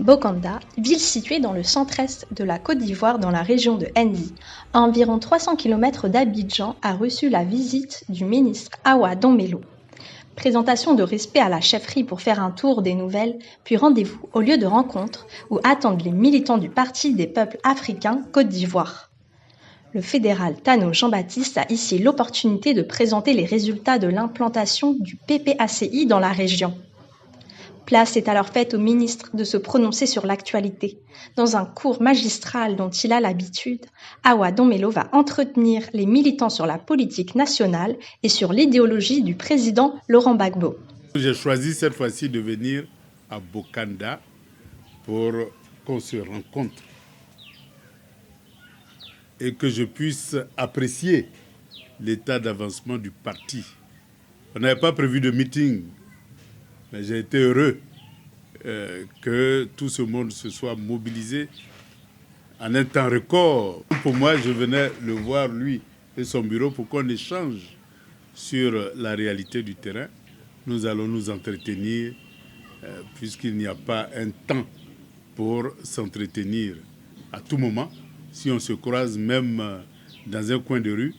Bokanda, ville située dans le centre-est de la Côte d'Ivoire dans la région de Ndi, à environ 300 km d'Abidjan, a reçu la visite du ministre Awa Dombello. Présentation de respect à la chefferie pour faire un tour des nouvelles, puis rendez-vous au lieu de rencontre où attendent les militants du Parti des peuples africains Côte d'Ivoire. Le fédéral Tano Jean-Baptiste a ici l'opportunité de présenter les résultats de l'implantation du PPACI dans la région. Place est alors faite au ministre de se prononcer sur l'actualité. Dans un cours magistral dont il a l'habitude, Awa Dombello va entretenir les militants sur la politique nationale et sur l'idéologie du président Laurent Gbagbo. J'ai choisi cette fois-ci de venir à Bokanda pour qu'on se rencontre et que je puisse apprécier l'état d'avancement du parti. On n'avait pas prévu de meeting, mais j'ai été heureux que tout ce monde se soit mobilisé en un temps record. Pour moi, je venais le voir, lui et son bureau, pour qu'on échange sur la réalité du terrain. Nous allons nous entretenir, puisqu'il n'y a pas un temps pour s'entretenir à tout moment. Si on se croise même dans un coin de rue,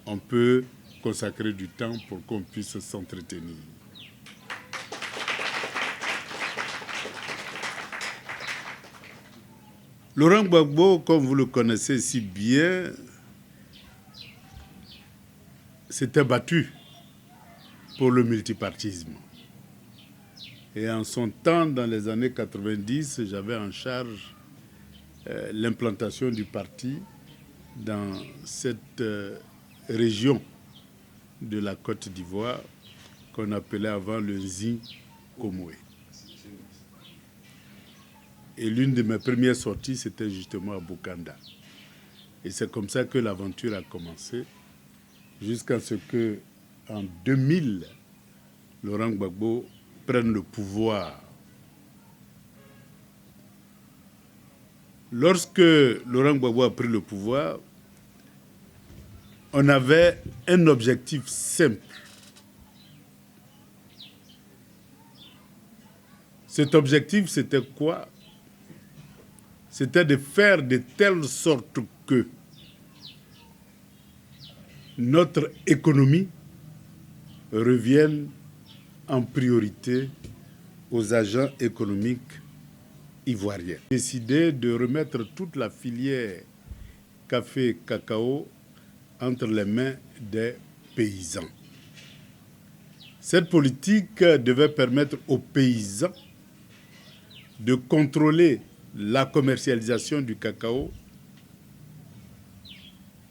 on peut consacrer du temps pour qu'on puisse s'entretenir. Laurent Gbagbo, comme vous le connaissez si bien, s'était battu pour le multipartisme. Et en son temps, dans les années 90, j'avais en charge l'implantation du parti dans cette région de la Côte d'Ivoire qu'on appelait avant le Nzi-Komoué. Et l'une de mes premières sorties, c'était justement à Bokanda. Et c'est comme ça que l'aventure a commencé, jusqu'à ce que, en 2000, Laurent Gbagbo prenne le pouvoir. Lorsque Laurent Gbagbo a pris le pouvoir, on avait un objectif simple. Cet objectif, c'était quoi? C'était de faire de telle sorte que notre économie revienne en priorité aux agents économiques ivoiriens. J'ai décidé de remettre toute la filière café-cacao entre les mains des paysans. Cette politique devait permettre aux paysans de contrôler la commercialisation du cacao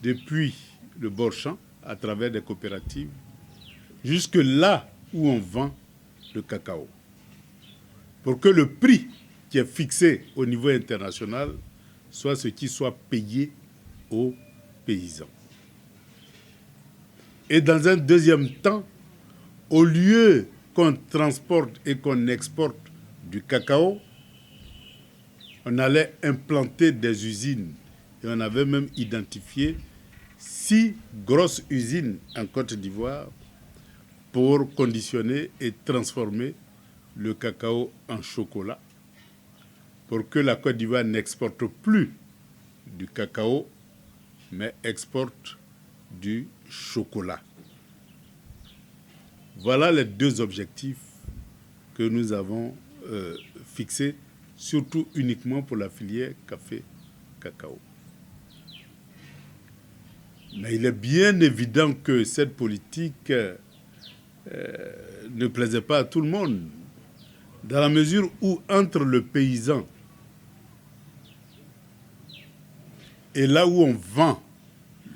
depuis le bord champ à travers des coopératives jusque là où on vend le cacao. Pour que le prix qui est fixé au niveau international soit ce qui soit payé aux paysans. Et dans un deuxième temps, au lieu qu'on transporte et qu'on exporte du cacao, on allait implanter des usines. Et on avait même identifié 6 grosses usines en Côte d'Ivoire pour conditionner et transformer le cacao en chocolat, pour que la Côte d'Ivoire n'exporte plus du cacao, mais exporte du chocolat. Voilà les deux objectifs que nous avons fixés, surtout uniquement pour la filière café-cacao. Mais il est bien évident que cette politique ne plaisait pas à tout le monde, dans la mesure où entre le paysan et là où on vend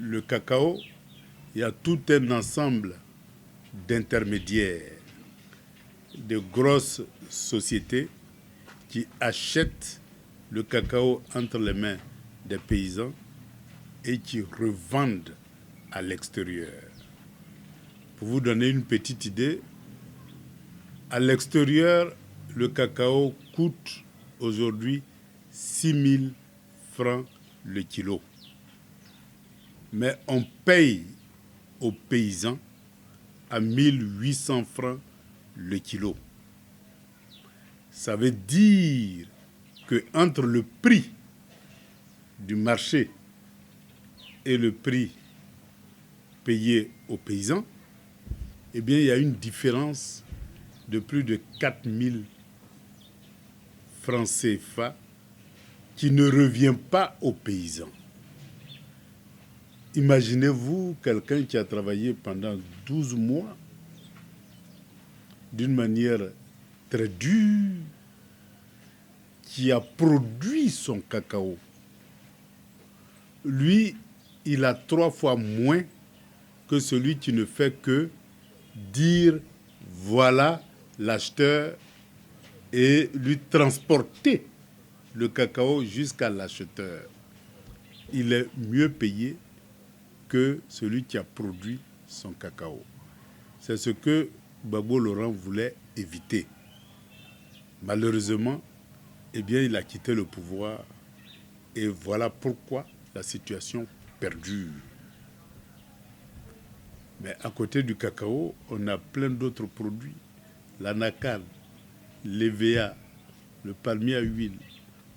le cacao, il y a tout un ensemble d'intermédiaires, de grosses sociétés qui achètent le cacao entre les mains des paysans et qui revendent à l'extérieur. Pour vous donner une petite idée, à l'extérieur, le cacao coûte aujourd'hui 6 000 francs le kilo. Mais on paye aux paysans à 1 800 francs le kilo. Ça veut dire qu'entre le prix du marché et le prix payé aux paysans, eh bien, il y a une différence de plus de 4 000 francs CFA qui ne revient pas aux paysans. Imaginez-vous quelqu'un qui a travaillé pendant 12 mois d'une manière très dure, qui a produit son cacao. Lui, il a 3 fois moins que celui qui ne fait que dire voilà l'acheteur et lui transporter le cacao jusqu'à l'acheteur. Il est mieux payé que celui qui a produit son cacao. C'est ce que Gbagbo Laurent voulait éviter. Malheureusement, eh bien, il a quitté le pouvoir et voilà pourquoi la situation perdure. Mais à côté du cacao, on a plein d'autres produits. L'anacarde, l'EVA, le palmier à huile,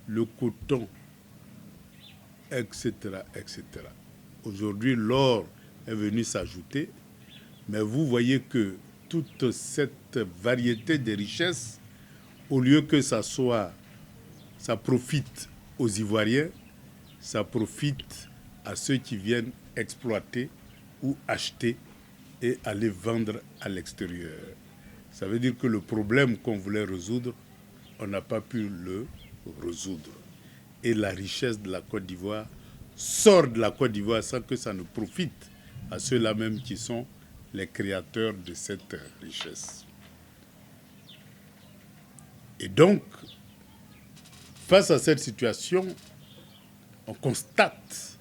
le coton, etc., etc. Aujourd'hui, l'or est venu s'ajouter, mais vous voyez que toute cette variété de richesses, au lieu que ça profite aux Ivoiriens, ça profite à ceux qui viennent exploiter ou acheter et aller vendre à l'extérieur. Ça veut dire que le problème qu'on voulait résoudre, on n'a pas pu le résoudre. Et la richesse de la Côte d'Ivoire sort de la Côte d'Ivoire sans que ça ne profite à ceux-là même qui sont les créateurs de cette richesse. Et donc, face à cette situation, on constate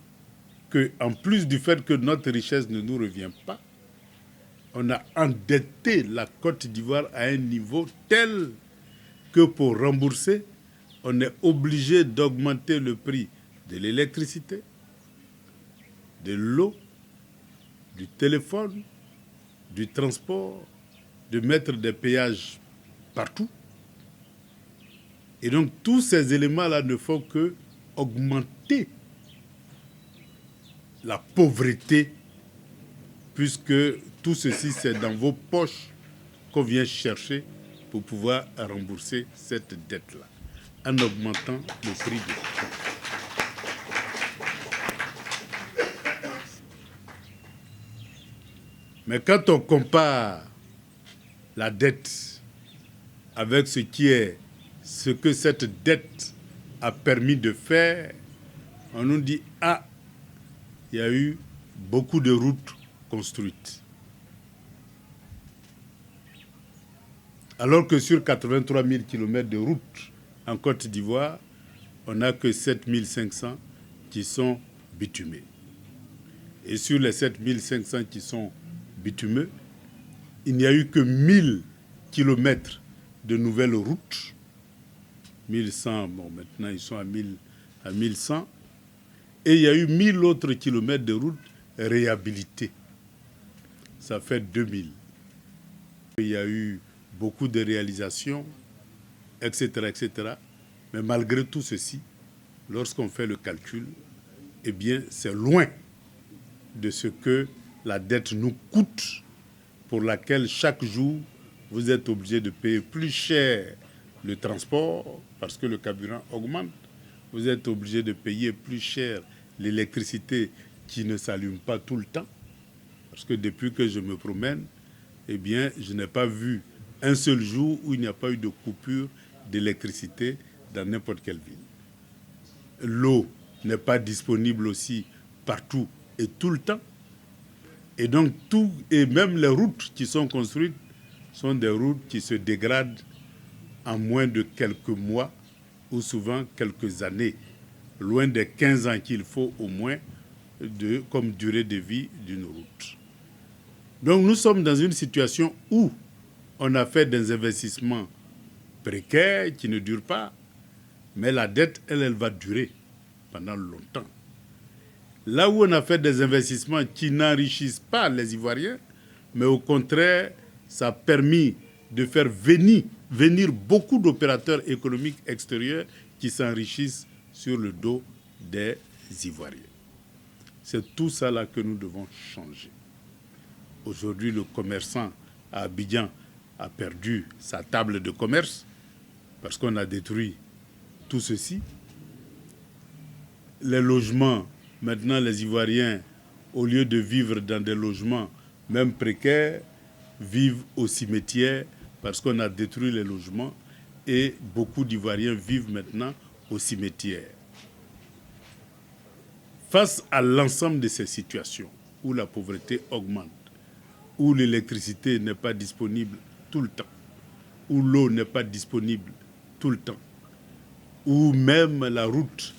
qu'en plus du fait que notre richesse ne nous revient pas, on a endetté la Côte d'Ivoire à un niveau tel que pour rembourser, on est obligé d'augmenter le prix de l'électricité, de l'eau, du téléphone, du transport, de mettre des péages partout. Et donc tous ces éléments-là ne font que augmenter la pauvreté, puisque tout ceci, c'est dans vos poches qu'on vient chercher pour pouvoir rembourser cette dette-là, en augmentant le prix du coton. Mais quand on compare la dette avec ce que cette dette a permis de faire, on nous dit « Ah, il y a eu beaucoup de routes construites. » Alors que sur 83 000 km de routes en Côte d'Ivoire, on n'a que 7 500 qui sont bitumés. Et sur les 7 500 qui sont bitumeux, il n'y a eu que 1000 km de nouvelles routes. 1100, bon, maintenant ils sont à 1100. Et il y a eu 1000 autres kilomètres de routes réhabilitées. Ça fait 2000. Il y a eu beaucoup de réalisations, etc., etc. Mais malgré tout ceci, lorsqu'on fait le calcul, eh bien, c'est loin de ce que la dette nous coûte, pour laquelle chaque jour, vous êtes obligé de payer plus cher le transport, parce que le carburant augmente. Vous êtes obligé de payer plus cher l'électricité qui ne s'allume pas tout le temps. Parce que depuis que je me promène, eh bien, je n'ai pas vu un seul jour où il n'y a pas eu de coupure d'électricité dans n'importe quelle ville. L'eau n'est pas disponible aussi partout et tout le temps. Et donc, et même les routes qui sont construites sont des routes qui se dégradent en moins de quelques mois ou souvent quelques années, loin des 15 ans qu'il faut au moins comme durée de vie d'une route. Donc nous sommes dans une situation où on a fait des investissements précaires qui ne durent pas, mais la dette, elle va durer pendant longtemps. Là où on a fait des investissements qui n'enrichissent pas les Ivoiriens, mais au contraire, ça a permis de faire venir beaucoup d'opérateurs économiques extérieurs qui s'enrichissent sur le dos des Ivoiriens. C'est tout ça là que nous devons changer. Aujourd'hui, le commerçant à Abidjan a perdu sa table de commerce parce qu'on a détruit tout ceci. Les logements, maintenant les Ivoiriens, au lieu de vivre dans des logements même précaires, vivent au cimetière parce qu'on a détruit les logements et beaucoup d'Ivoiriens vivent maintenant au cimetière. Face à l'ensemble de ces situations où la pauvreté augmente, où l'électricité n'est pas disponible tout le temps, où l'eau n'est pas disponible tout le temps, où même la route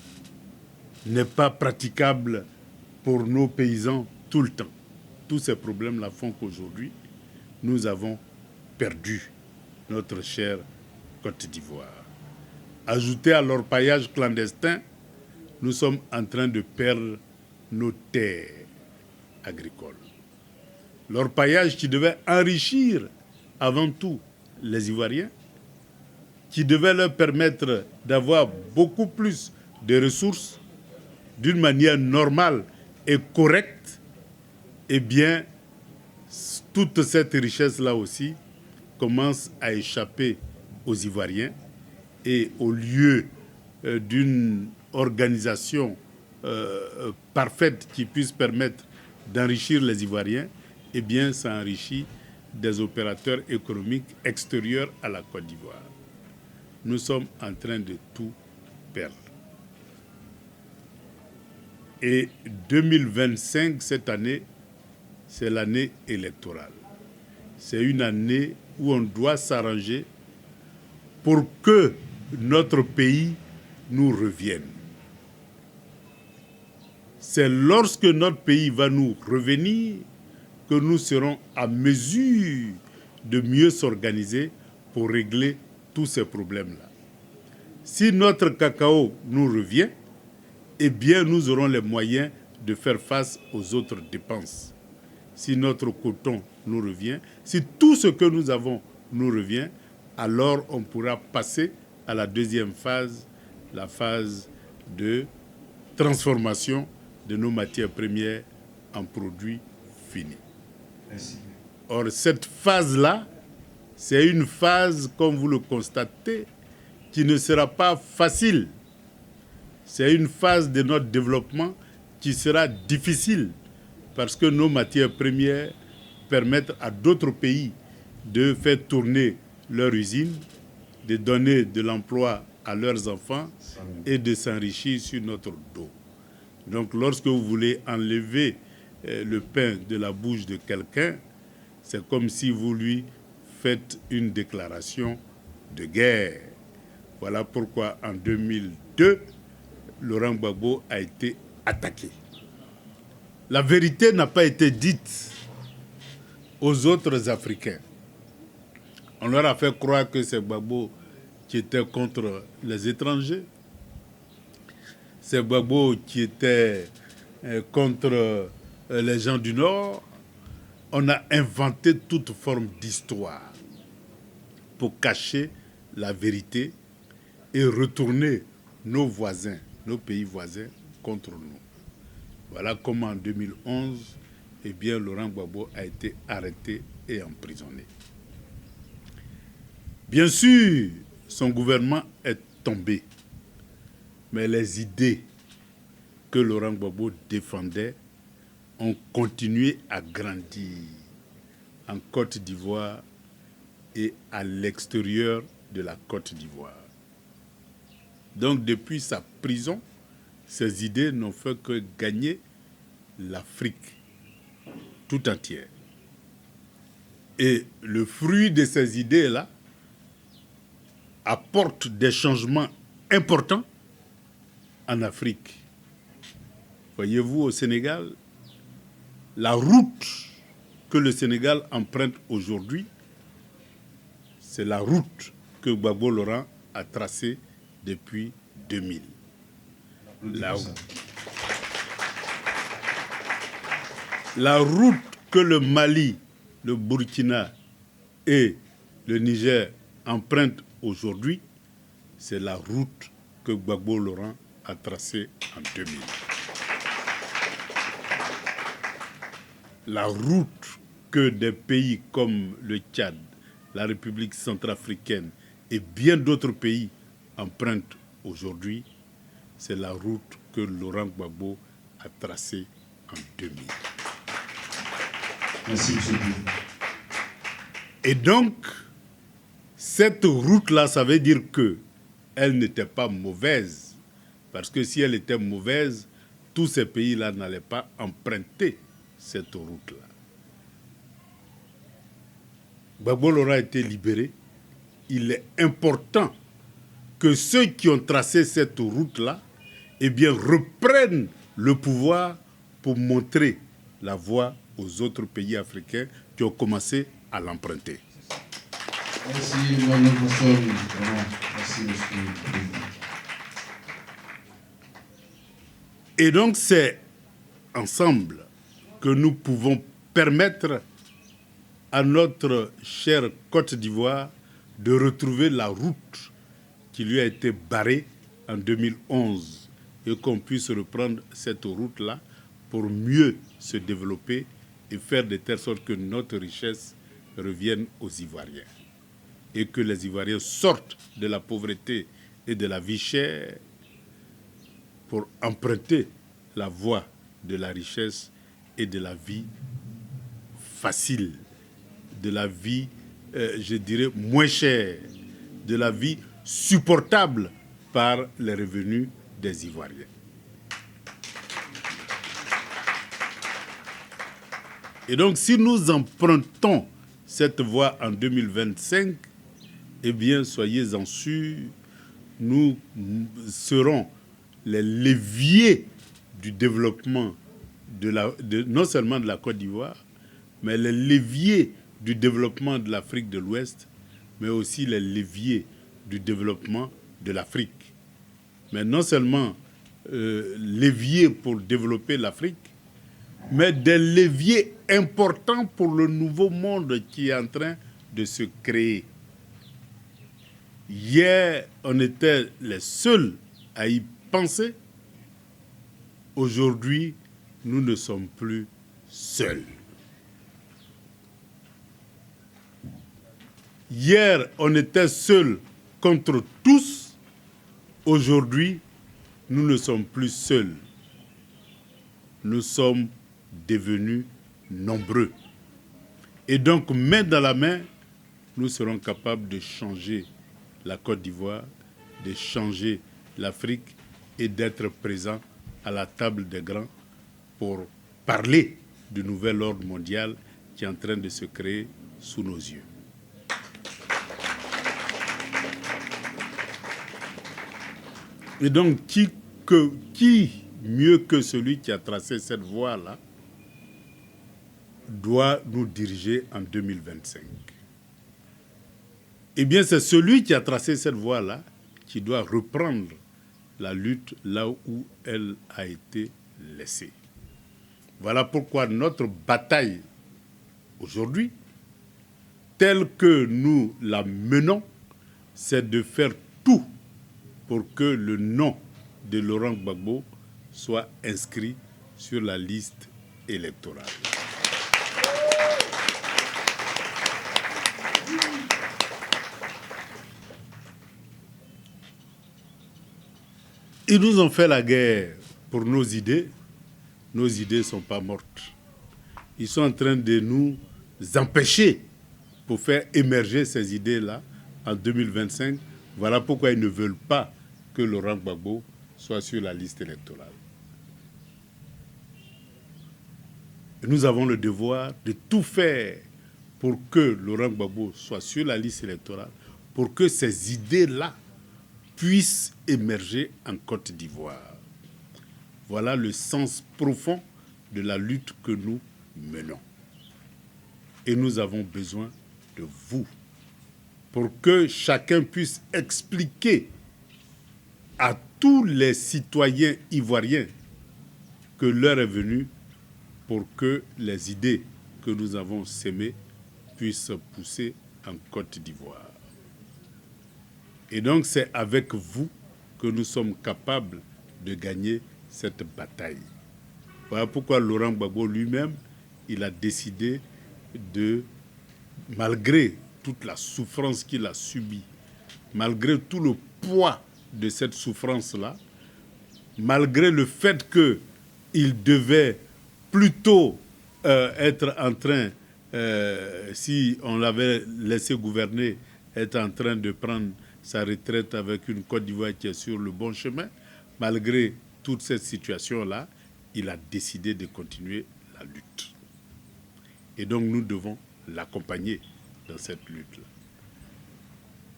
n'est pas praticable pour nos paysans tout le temps. Tous ces problèmes-là font qu'aujourd'hui, nous avons perdu notre chère Côte d'Ivoire. Ajouté à l'orpaillage clandestin, nous sommes en train de perdre nos terres agricoles. L'orpaillage qui devait enrichir avant tout les Ivoiriens, qui devait leur permettre d'avoir beaucoup plus de ressources d'une manière normale et correcte, eh bien, toute cette richesse-là aussi commence à échapper aux Ivoiriens et au lieu d'une organisation parfaite qui puisse permettre d'enrichir les Ivoiriens, eh bien, ça enrichit des opérateurs économiques extérieurs à la Côte d'Ivoire. Nous sommes en train de tout perdre. Et 2025, cette année, c'est l'année électorale. C'est une année où on doit s'arranger pour que notre pays nous revienne. C'est lorsque notre pays va nous revenir que nous serons à mesure de mieux s'organiser pour régler tous ces problèmes-là. Si notre cacao nous revient, eh bien nous aurons les moyens de faire face aux autres dépenses. Si notre coton nous revient, si tout ce que nous avons nous revient, alors on pourra passer à la deuxième phase, la phase de transformation de nos matières premières en produits finis. Merci. Or, cette phase-là, c'est une phase, comme vous le constatez, qui ne sera pas facile. C'est une phase de notre développement qui sera difficile parce que nos matières premières permettent à d'autres pays de faire tourner leur usine, de donner de l'emploi à leurs enfants et de s'enrichir sur notre dos. Donc, lorsque vous voulez enlever le pain de la bouche de quelqu'un, c'est comme si vous lui faites une déclaration de guerre. Voilà pourquoi en 2002, Laurent Gbagbo a été attaqué. La vérité n'a pas été dite aux autres Africains. On leur a fait croire que c'est Gbagbo qui était contre les étrangers. C'est Gbagbo qui était contre les gens du Nord. On a inventé toute forme d'histoire pour cacher la vérité et retourner nos voisins, nos pays voisins, contre nous. Voilà comment en 2011, eh bien, Laurent Gbagbo a été arrêté et emprisonné. Bien sûr, son gouvernement est tombé, mais les idées que Laurent Gbagbo défendait ont continué à grandir en Côte d'Ivoire et à l'extérieur de la Côte d'Ivoire. Donc, depuis sa prison, ces idées n'ont fait que gagner l'Afrique tout entière. Et le fruit de ces idées-là apporte des changements importants en Afrique. Voyez-vous, au Sénégal, la route que le Sénégal emprunte aujourd'hui, c'est la route que Gbagbo Laurent a tracée depuis 2000. La route que le Mali, le Burkina et le Niger empruntent aujourd'hui, c'est la route que Gbagbo Laurent a tracée en 2000. La route que des pays comme le Tchad, la République centrafricaine et bien d'autres pays empruntent aujourd'hui, c'est la route que Laurent Gbagbo a tracée en 2000. Merci, monsieur. Et donc, cette route-là, ça veut dire qu'elle n'était pas mauvaise. Parce que si elle était mauvaise, tous ces pays-là n'allaient pas emprunter cette route-là. Gbagbo Laurent a été libéré. Il est important que ceux qui ont tracé cette route-là, eh bien, reprennent le pouvoir pour montrer la voie aux autres pays africains qui ont commencé à l'emprunter. Merci, Mme Pastor. Merci, monsieur le président. Et donc, c'est ensemble que nous pouvons permettre à notre chère Côte d'Ivoire de retrouver la route qui lui a été barrée en 2011 et qu'on puisse reprendre cette route-là pour mieux se développer et faire de telle sorte que notre richesse revienne aux Ivoiriens et que les Ivoiriens sortent de la pauvreté et de la vie chère pour emprunter la voie de la richesse et de la vie facile, de la vie, je dirais, moins chère, de la vie supportable par les revenus des Ivoiriens. Et donc, si nous empruntons cette voie en 2025, eh bien, soyez-en sûrs, nous serons les leviers du développement non seulement de la Côte d'Ivoire, mais les leviers du développement de l'Afrique de l'Ouest, mais aussi les leviers du développement de l'Afrique. Mais non seulement leviers pour développer l'Afrique, mais des leviers importants pour le nouveau monde qui est en train de se créer. Hier, on était les seuls à y penser. Aujourd'hui, nous ne sommes plus seuls. Hier, on était seuls contre tous. Aujourd'hui, nous ne sommes plus seuls. Nous sommes devenus nombreux. Et donc, main dans la main, nous serons capables de changer la Côte d'Ivoire, de changer l'Afrique et d'être présents à la table des grands pour parler du nouvel ordre mondial qui est en train de se créer sous nos yeux. Et donc, qui mieux que celui qui a tracé cette voie-là doit nous diriger en 2025? Eh bien, c'est celui qui a tracé cette voie-là qui doit reprendre la lutte là où elle a été laissée. Voilà pourquoi notre bataille aujourd'hui, telle que nous la menons, c'est de faire tout pour que le nom de Laurent Gbagbo soit inscrit sur la liste électorale. Ils nous ont fait la guerre pour nos idées. Nos idées ne sont pas mortes. Ils sont en train de nous empêcher pour faire émerger ces idées-là en 2025. Voilà pourquoi ils ne veulent pas que Laurent Gbagbo soit sur la liste électorale. Et nous avons le devoir de tout faire pour que Laurent Gbagbo soit sur la liste électorale, pour que ces idées-là puissent émerger en Côte d'Ivoire. Voilà le sens profond de la lutte que nous menons. Et nous avons besoin de vous pour que chacun puisse expliquer à tous les citoyens ivoiriens que l'heure est venue pour que les idées que nous avons sémées puissent pousser en Côte d'Ivoire. Et donc c'est avec vous que nous sommes capables de gagner cette bataille. Voilà pourquoi Laurent Gbagbo lui-même, il a décidé de, malgré toute la souffrance qu'il a subie, malgré tout le poids de cette souffrance-là, malgré le fait qu'il devait plutôt être en train, si on l'avait laissé gouverner, être en train de prendre sa retraite avec une Côte d'Ivoire qui est sur le bon chemin, malgré toute cette situation-là, il a décidé de continuer la lutte. Et donc nous devons l'accompagner dans cette lutte-là.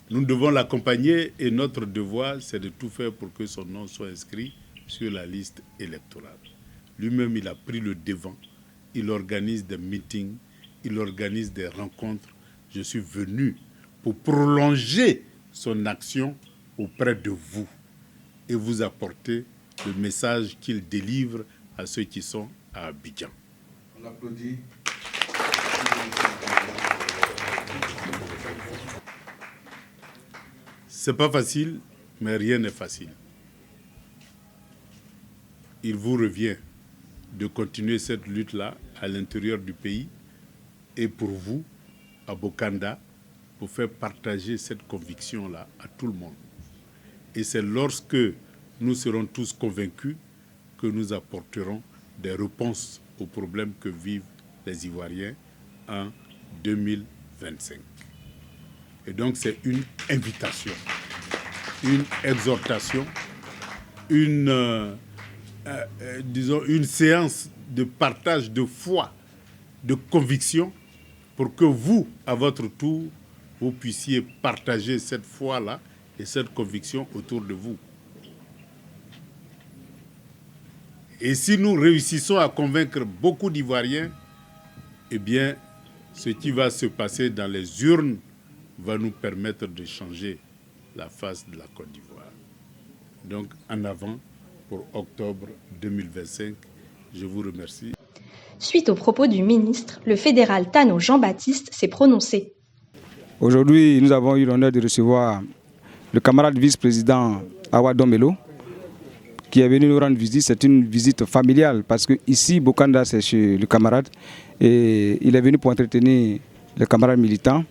Nous devons l'accompagner et notre devoir, c'est de tout faire pour que son nom soit inscrit sur la liste électorale. Lui-même, il a pris le devant. Il organise des meetings, il organise des rencontres. Je suis venu pour prolonger son action auprès de vous et vous apporter le message qu'il délivre à ceux qui sont à Abidjan. On applaudit. C'est pas facile, mais rien n'est facile. Il vous revient de continuer cette lutte-là à l'intérieur du pays et pour vous, à Bokanda, pour faire partager cette conviction-là à tout le monde. Et c'est lorsque nous serons tous convaincus que nous apporterons des réponses aux problèmes que vivent les Ivoiriens en 2025. Et donc c'est une invitation, une exhortation, une séance de partage de foi, de conviction, pour que vous, à votre tour, vous puissiez partager cette foi-là et cette conviction autour de vous. Et si nous réussissons à convaincre beaucoup d'Ivoiriens, eh bien, ce qui va se passer dans les urnes va nous permettre de changer la face de la Côte d'Ivoire. Donc, en avant pour octobre 2025. Je vous remercie. Suite aux propos du ministre, le fédéral Tano Jean-Baptiste s'est prononcé. Aujourd'hui, nous avons eu l'honneur de recevoir le camarade vice-président Awa Domelo, qui est venu nous rendre visite. C'est une visite familiale parce que ici, Bokanda, c'est chez le camarade. Et il est venu pour entretenir le camarade militant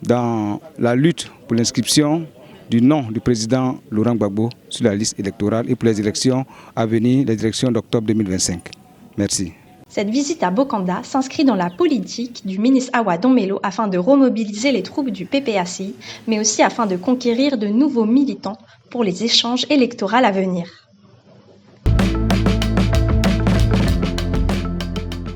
dans la lutte pour l'inscription du nom du président Laurent Gbagbo sur la liste électorale et pour les élections à venir, les élections d'octobre 2025. Merci. Cette visite à Bokanda s'inscrit dans la politique du ministre Awa Domelo afin de remobiliser les troupes du PPACI, mais aussi afin de conquérir de nouveaux militants pour les échanges électoraux à venir.